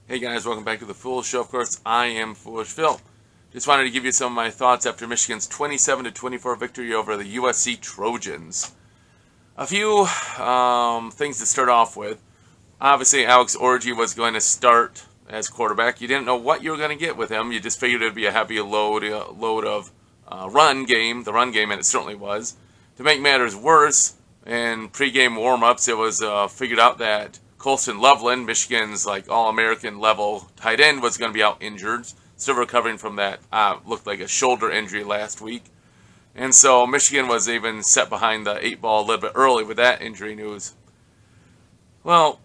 Hey guys, welcome back to the Foolish Show. Of course, I am Foolish Phil. Just wanted to give you some of my thoughts after Michigan's 27-24 victory over the USC Trojans. A few things to start off with. Obviously, Alex Orji was going to start as quarterback. You didn't know what you were going to get with him. You just figured it would be a heavy load of the run game, and it certainly was. To make matters worse, in pregame warm-ups, it was figured out that Colston Loveland, Michigan's All-American level tight end, was going to be out injured, still recovering from that looked like a shoulder injury last week. And so Michigan was even set behind the 8-ball a little bit early with that injury news. Well,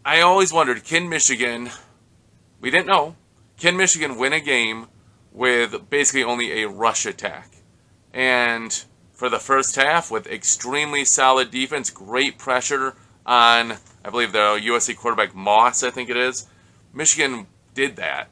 I always wondered, we didn't know, can Michigan win a game with basically only a rush attack? And for the first half, with extremely solid defense, great pressure on, I believe, the USC quarterback Moss, I think it is, Michigan did that.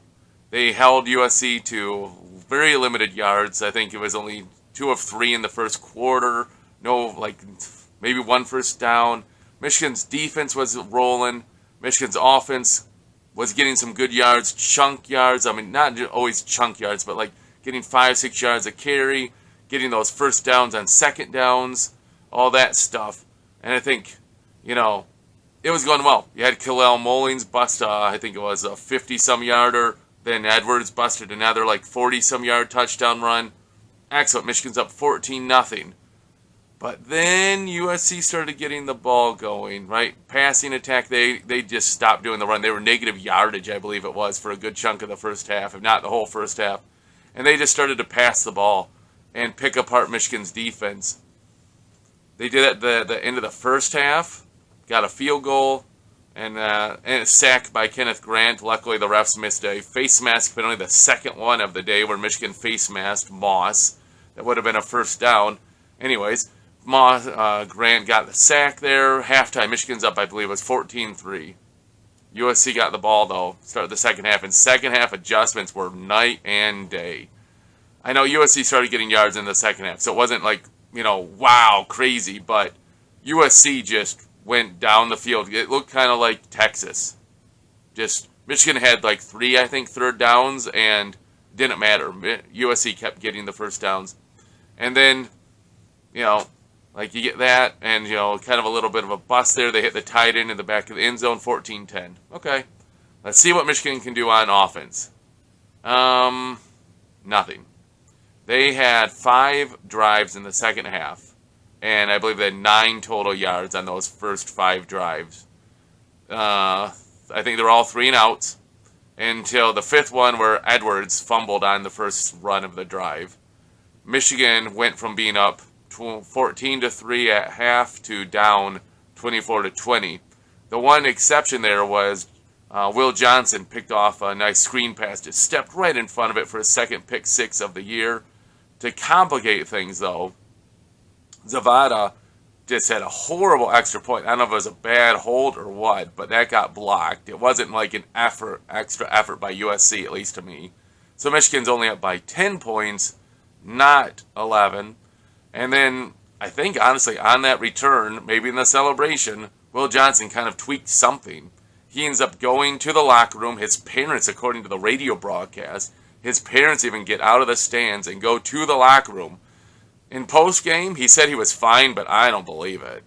They held USC to very limited yards. I think it was only 2 of 3 in the first quarter. Maybe 1 first down. Michigan's defense was rolling. Michigan's offense was getting some good yards, chunk yards. I mean, not always chunk yards, but getting 5-6 yards a carry, getting those first downs on second downs, all that stuff. And I think, it was going well. You had Mullings bust, I think it was a 50-some yarder. Then Edwards busted another 40-some yard touchdown run. Excellent. Michigan's up 14-0. But then USC started getting the ball going, right? Passing attack, they just stopped doing the run. They were negative yardage, I believe it was, for a good chunk of the first half, if not the whole first half. And they just started to pass the ball and pick apart Michigan's defense. They did it at the end of the first half, got a field goal, and a sack by Kenneth Grant. Luckily, the refs missed a face mask, but only the second one of the day where Michigan face masked Moss. That would have been a first down. Anyways, Grant got the sack there. Halftime, Michigan's up, I believe, it was 14-3. USC got the ball, though, started the second half, and second half adjustments were night and day. I know USC started getting yards in the second half, so it wasn't wow, crazy, but USC just went down the field. It looked kind of like Texas. Just Michigan had 3, I think, third downs, and didn't matter. USC kept getting the first downs. And then, you get that, and, kind of a little bit of a bust there. They hit the tight end in the back of the end zone, 14-10. Okay, let's see what Michigan can do on offense. Nothing. They had 5 drives in the second half. And I believe they had 9 total yards on those first 5 drives. I think they were all 3 and outs until the 5th one where Edwards fumbled on the first run of the drive. Michigan went from being up 14-3 at half to down 24-20. The one exception there was Will Johnson picked off a nice screen pass, just stepped right in front of it for his second pick 6 of the year. To complicate things, though, Zavada just had a horrible extra point. I don't know if it was a bad hold or what, but that got blocked. It wasn't an extra effort by USC, at least to me. So Michigan's only up by 10 points, not 11. And then I think, honestly, on that return, maybe in the celebration, Will Johnson kind of tweaked something. He ends up going to the locker room. His parents, according to the radio broadcast, his parents even get out of the stands and go to the locker room. In post-game, he said he was fine, but I don't believe it.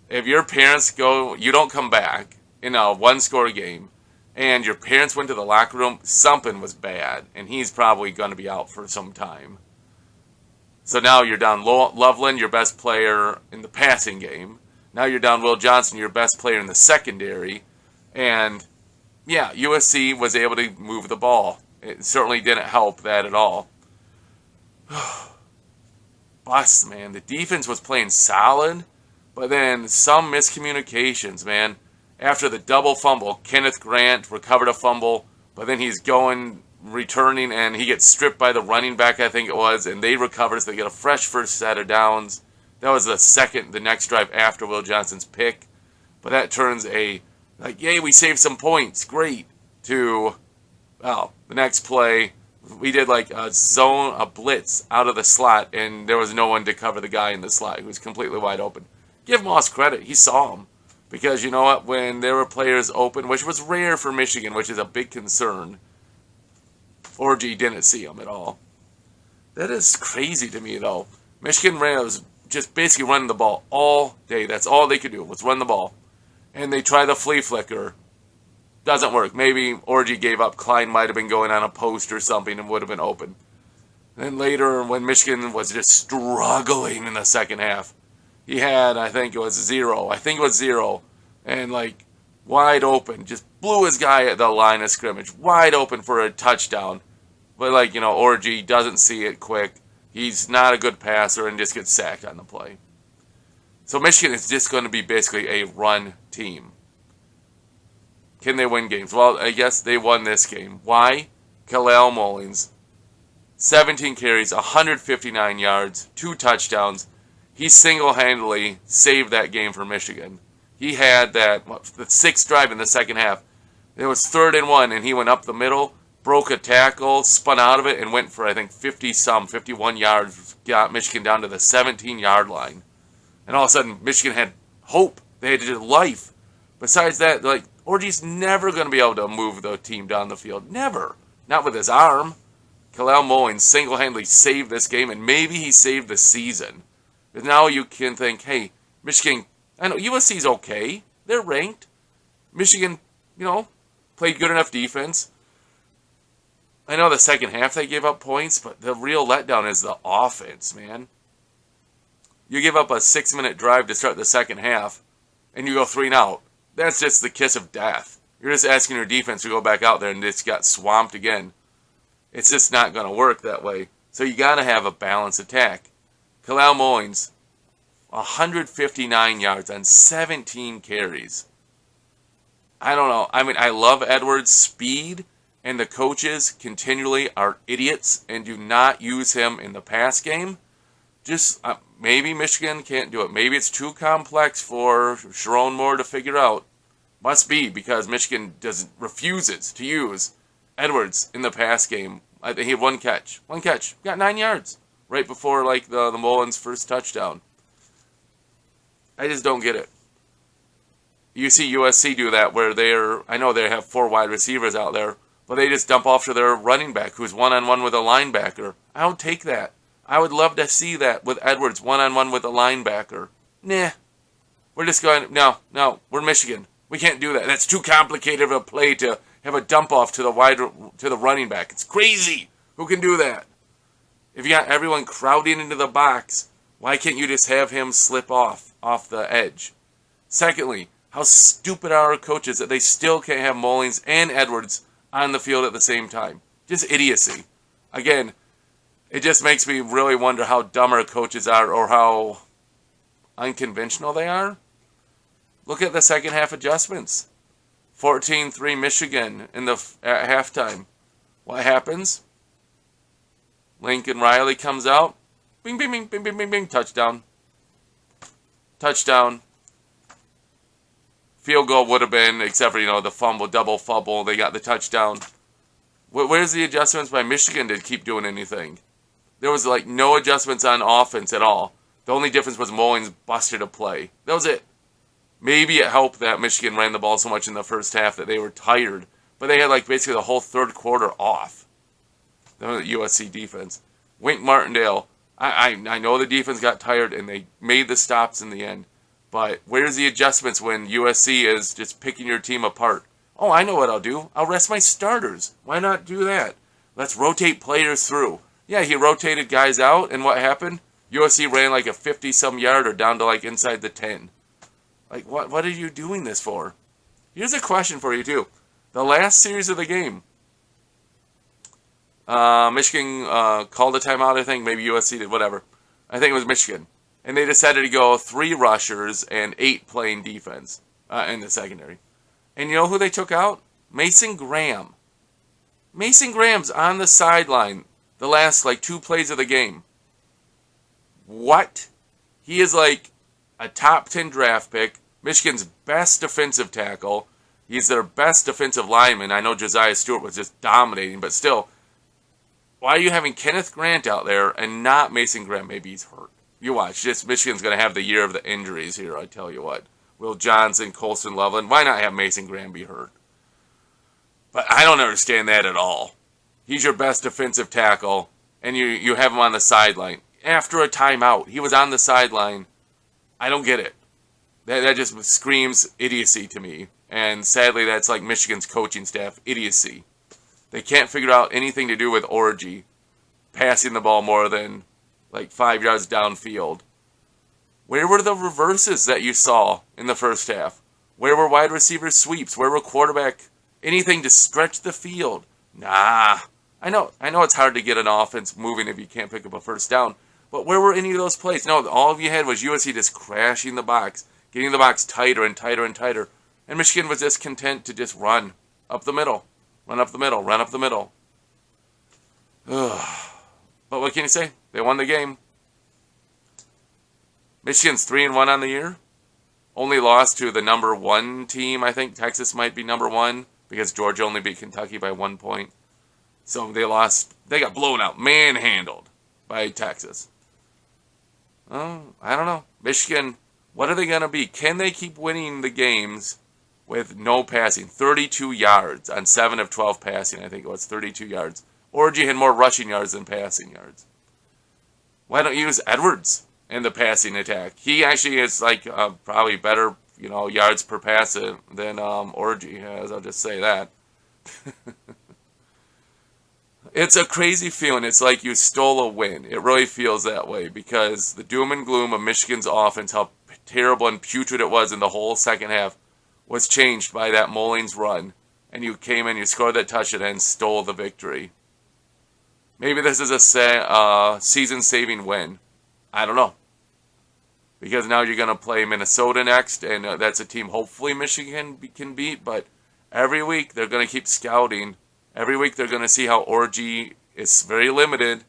If your parents go, you don't come back in a one-score game, and your parents went to the locker room, something was bad, and he's probably going to be out for some time. So now you're down Loveland, your best player in the passing game. Now you're down Will Johnson, your best player in the secondary. And, yeah, USC was able to move the ball. It certainly didn't help that at all. Bust, man. The defense was playing solid, but then some miscommunications, man. After the double fumble, Kenneth Grant recovered a fumble, but then he's returning, and he gets stripped by the running back, I think it was, and they recover, so they get a fresh first set of downs. That was the next drive after Will Johnson's pick. But that turns yay, we saved some points, great, to, the next play, we did a blitz out of the slot, and there was no one to cover the guy in the slot. He was completely wide open. Give Moss credit. He saw him. Because you know what? When there were players open, which was rare for Michigan, which is a big concern, Orji didn't see them at all. That is crazy to me, though. Michigan was just basically running the ball all day. That's all they could do was run the ball. And they try the flea flicker. Doesn't work. Maybe Orji gave up. Klein might have been going on a post or something and would have been open. Then later, when Michigan was just struggling in the second half, he had, I think it was zero. And like wide open. Just blew his guy at the line of scrimmage. Wide open for a touchdown. But like, Orji doesn't see it quick. He's not a good passer and just gets sacked on the play. So Michigan is just going to be basically a run team. Can they win games? Well, I guess they won this game. Why? Kalel Mullings, 17 carries, 159 yards, 2 touchdowns. He single-handedly saved that game for Michigan. He had the 6th drive in the second half. It was 3rd and 1, and he went up the middle, broke a tackle, spun out of it, and went for, I think, 51 yards, got Michigan down to the 17-yard line. And all of a sudden, Michigan had hope. They had life. Besides that, Orji's never going to be able to move the team down the field. Never. Not with his arm. Kalel Mullings single-handedly saved this game, and maybe he saved the season. Because now you can think, hey, Michigan, I know USC's okay. They're ranked. Michigan, played good enough defense. I know the second half they gave up points, but the real letdown is the offense, man. You give up a 6-minute drive to start the second half, and you go 3 and out. That's just the kiss of death. You're just asking your defense to go back out there and just got swamped again. It's just not going to work that way. So you got to have a balanced attack. Kalel Mullings, 159 yards on 17 carries. I don't know. I mean, I love Edwards' speed, and the coaches continually are idiots and do not use him in the pass game. Just maybe Michigan can't do it. Maybe it's too complex for Sharon Moore to figure out. Must be, because Michigan refuses to use Edwards in the pass game. I think he had 1 catch. 1 catch. Got 9 yards right before the Mullins' first touchdown. I just don't get it. You see USC do that where I know they have 4 wide receivers out there, but they just dump off to their running back who's one-on-one with a linebacker. I don't take that. I would love to see that with Edwards, one-on-one with a linebacker. Nah. We're just going, no, we're Michigan. We can't do that. That's too complicated of a play to have a dump-off to the running back. It's crazy. Who can do that? If you got everyone crowding into the box, why can't you just have him slip off the edge? Secondly, how stupid are our coaches that they still can't have Mullings and Edwards on the field at the same time? Just idiocy. Again, it just makes me really wonder how dumb our coaches are or how unconventional they are. Look at the second half adjustments. 14-3 Michigan at halftime. What happens? Lincoln Riley comes out. Bing, bing, bing, bing, bing, bing, bing. Touchdown. Touchdown. Field goal would have been, except for, the double fumble. They got the touchdown. Where's the adjustments by Michigan to keep doing anything? There was no adjustments on offense at all. The only difference was Mullings busted a play. That was it. Maybe it helped that Michigan ran the ball so much in the first half that they were tired. But they had basically the whole third quarter off. The USC defense. Wink Martindale. I know the defense got tired and they made the stops in the end. But where's the adjustments when USC is just picking your team apart? Oh, I know what I'll do. I'll rest my starters. Why not do that? Let's rotate players through. Yeah, he rotated guys out, and what happened? USC ran a 50-some yarder down to inside the 10. What are you doing this for? Here's a question for you, too. The last series of the game, Michigan called a timeout, I think. Maybe USC did, whatever. I think it was Michigan. And they decided to go 3 rushers and 8 playing defense in the secondary. And you know who they took out? Mason Graham. Mason Graham's on the sideline the last 2 plays of the game. What? He is a top 10 draft pick, Michigan's best defensive tackle. He's their best defensive lineman. I know Josiah Stewart was just dominating, but still, why are you having Kenneth Grant out there and not Mason Graham? Maybe he's hurt. You watch. Just Michigan's going to have the year of the injuries here, I tell you what. Will Johnson, Colson Loveland. Why not have Mason Granby hurt? But I don't understand that at all. He's your best defensive tackle, and you have him on the sideline. After a timeout, he was on the sideline. I don't get it. That just screams idiocy to me. And sadly, that's like Michigan's coaching staff, idiocy. They can't figure out anything to do with Orji passing the ball more than like 5 yards downfield. Where were the reverses that you saw in the first half? Where were wide receiver sweeps? Where were quarterback anything to stretch the field? Nah. I know it's hard to get an offense moving if you can't pick up a first down. But where were any of those plays? No, all you had was USC just crashing the box, getting the box tighter and tighter and tighter. And Michigan was just content to just run up the middle. Run up the middle. Run up the middle. Ugh. But what can you say? They won the game. Michigan's 3-1 on the year. Only lost to the number 1 team. I think Texas might be number 1 because Georgia only beat Kentucky by 1 point. So they lost. They got blown out, manhandled by Texas. Oh, I don't know. Michigan, what are they going to be? Can they keep winning the games with no passing? 32 yards on 7 of 12 passing, I think it was 32 yards. Orji had more rushing yards than passing yards. Why don't you use Edwards in the passing attack? He actually is like probably better, yards per pass than Orji has. I'll just say that. It's a crazy feeling. It's like you stole a win. It really feels that way because the doom and gloom of Michigan's offense, how terrible and putrid it was in the whole second half, was changed by that Mullings run. And you came in, you scored that touchdown, and stole the victory. Maybe this is a season-saving win. I don't know. Because now you're going to play Minnesota next, and that's a team hopefully Michigan can beat. But every week they're going to keep scouting. Every week they're going to see how Orji is very limited.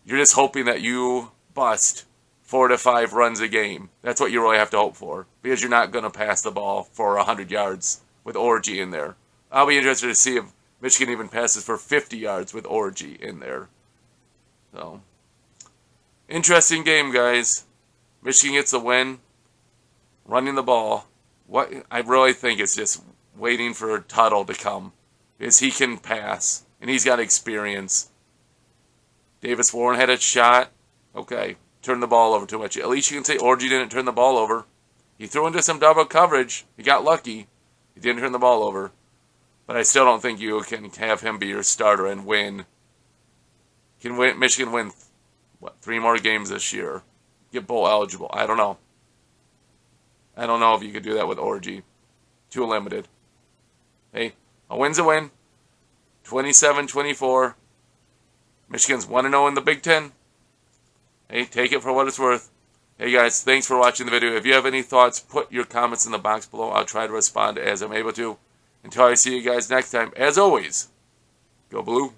You're just hoping that you bust 4 to 5 runs a game. That's what you really have to hope for. Because you're not going to pass the ball for 100 yards with Orji in there. I'll be interested to see if Michigan even passes for 50 yards with Orji in there. So, interesting game, guys. Michigan gets a win. Running the ball. What I really think is just waiting for Tuttle to come. Because he can pass, and he's got experience. Davis Warren had a shot. Okay, turned the ball over too much. At least you can say Orji didn't turn the ball over. He threw into some double coverage. He got lucky. He didn't turn the ball over. But I still don't think you can have him be your starter and win. Michigan win, 3 more games this year? Get bowl eligible. I don't know. I don't know if you could do that with Orji. Too limited. Hey. A win's a win. 27-24. Michigan's 1-0 in the Big Ten. Hey, take it for what it's worth. Hey guys, thanks for watching the video. If you have any thoughts, put your comments in the box below. I'll try to respond as I'm able to. Until I see you guys next time, as always, go blue.